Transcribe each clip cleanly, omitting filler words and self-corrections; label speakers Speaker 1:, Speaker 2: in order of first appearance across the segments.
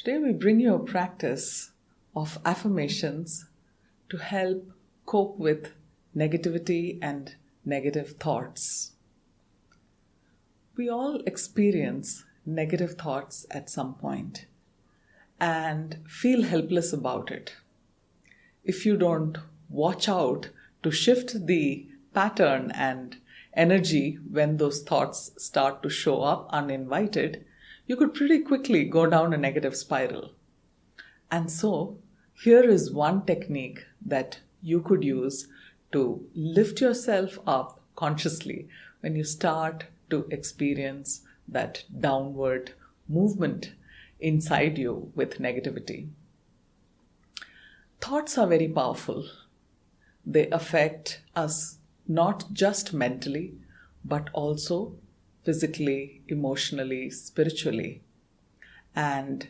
Speaker 1: Today we bring you a practice of affirmations to help cope with negativity and negative thoughts. We all experience negative thoughts at some point and feel helpless about it. If you don't watch out to shift the pattern and energy when those thoughts start to show up uninvited, you could pretty quickly go down a negative spiral. And so, here is one technique that you could use to lift yourself up consciously when you start to experience that downward movement inside you with negativity. Thoughts are very powerful. They affect us not just mentally, but also physically, emotionally, spiritually. And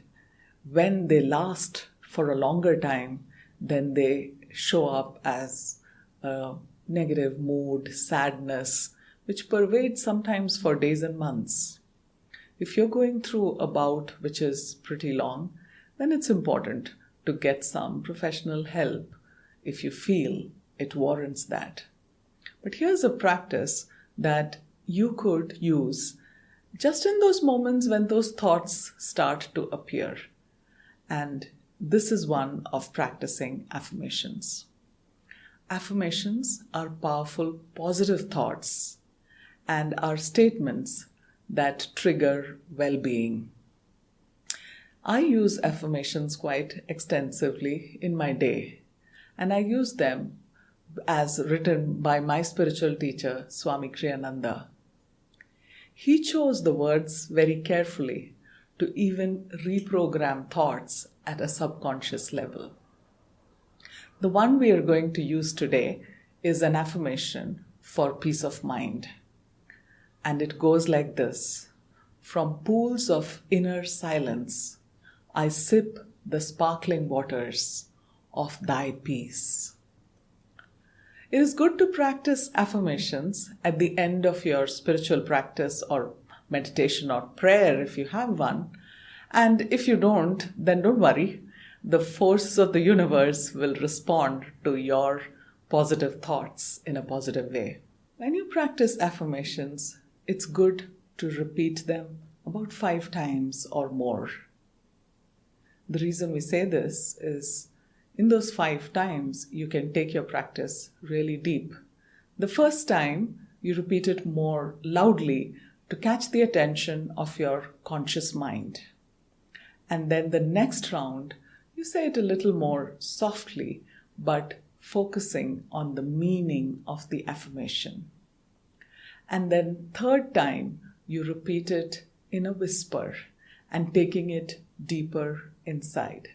Speaker 1: when they last for a longer time, then they show up as a negative mood, sadness, which pervades sometimes for days and months. If you're going through a bout which is pretty long, then it's important to get some professional help if you feel it warrants that. But here's a practice that you could use just in those moments when those thoughts start to appear. And this is one of practicing affirmations. Affirmations are powerful, positive thoughts and are statements that trigger well-being. I use affirmations quite extensively in my day, and I use them as written by my spiritual teacher, Swami Ananda. He chose the words very carefully to even reprogram thoughts at a subconscious level. The one we are going to use today is an affirmation for peace of mind. And it goes like this: from pools of inner silence, I sip the sparkling waters of thy peace. It is good to practice affirmations at the end of your spiritual practice or meditation or prayer if you have one. And if you don't, then don't worry. The forces of the universe will respond to your positive thoughts in a positive way. When you practice affirmations, it's good to repeat them about 5 times or more. The reason we say this is in those 5 times, you can take your practice really deep. The first time, you repeat it more loudly to catch the attention of your conscious mind. And then the next round, you say it a little more softly, but focusing on the meaning of the affirmation. And then third time, you repeat it in a whisper and taking it deeper inside.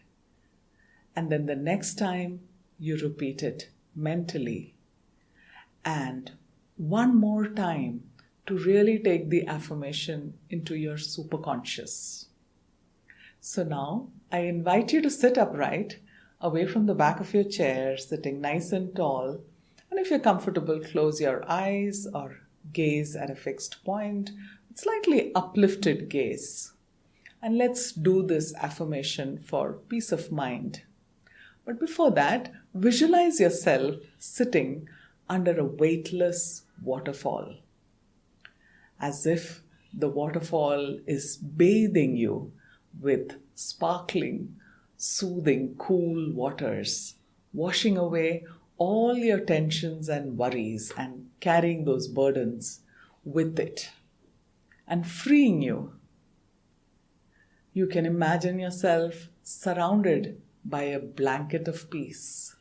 Speaker 1: And then the next time, you repeat it mentally. And one more time to really take the affirmation into your superconscious. So now, I invite you to sit upright, away from the back of your chair, sitting nice and tall. And if you're comfortable, close your eyes or gaze at a fixed point, with slightly uplifted gaze. And let's do this affirmation for peace of mind. But before that, visualize yourself sitting under a weightless waterfall, as if the waterfall is bathing you with sparkling, soothing, cool waters, washing away all your tensions and worries and carrying those burdens with it and freeing you. You can imagine yourself surrounded by a blanket of peace.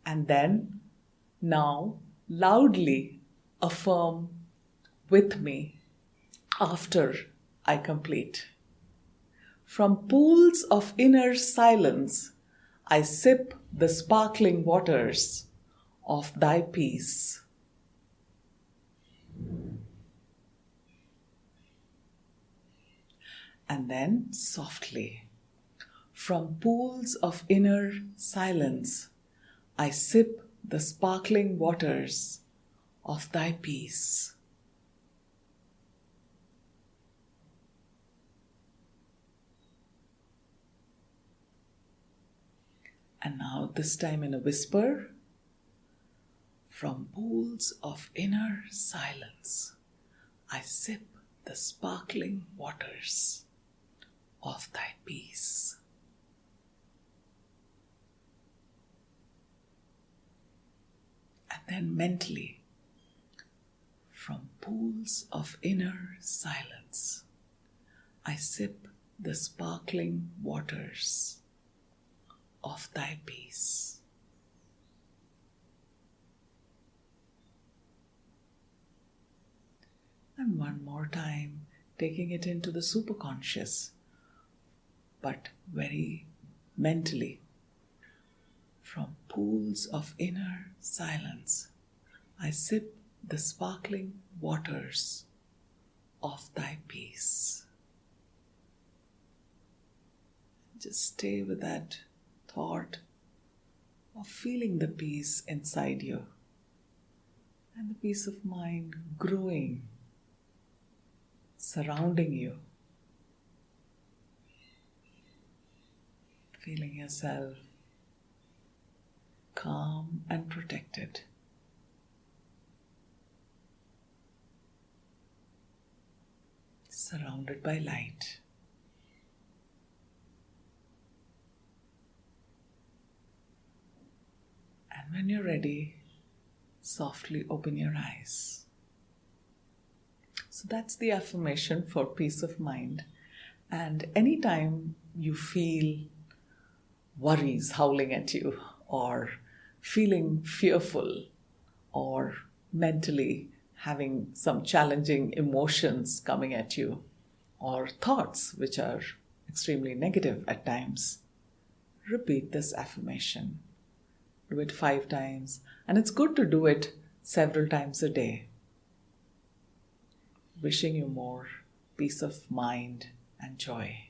Speaker 1: And then, now, loudly affirm with me after I complete. From pools of inner silence, I sip the sparkling waters of thy peace. And then softly, from pools of inner silence, I sip the sparkling waters of thy peace. And now, this time in a whisper, from pools of inner silence, I sip the sparkling waters of thy peace. And then mentally, from pools of inner silence, I sip the sparkling waters of thy peace. And one more time, taking it into the superconscious, but very mentally. From pools of inner silence, I sip the sparkling waters of thy peace. Just stay with that thought of feeling the peace inside you and the peace of mind growing, surrounding you. Feeling yourself calm and protected. Surrounded by light. And when you're ready, softly open your eyes. So that's the affirmation for peace of mind. And anytime you feel worries howling at you, or feeling fearful, or mentally having some challenging emotions coming at you, or thoughts which are extremely negative at times, repeat this affirmation. Do it 5 times, and it's good to do it several times a day. Wishing you more peace of mind and joy.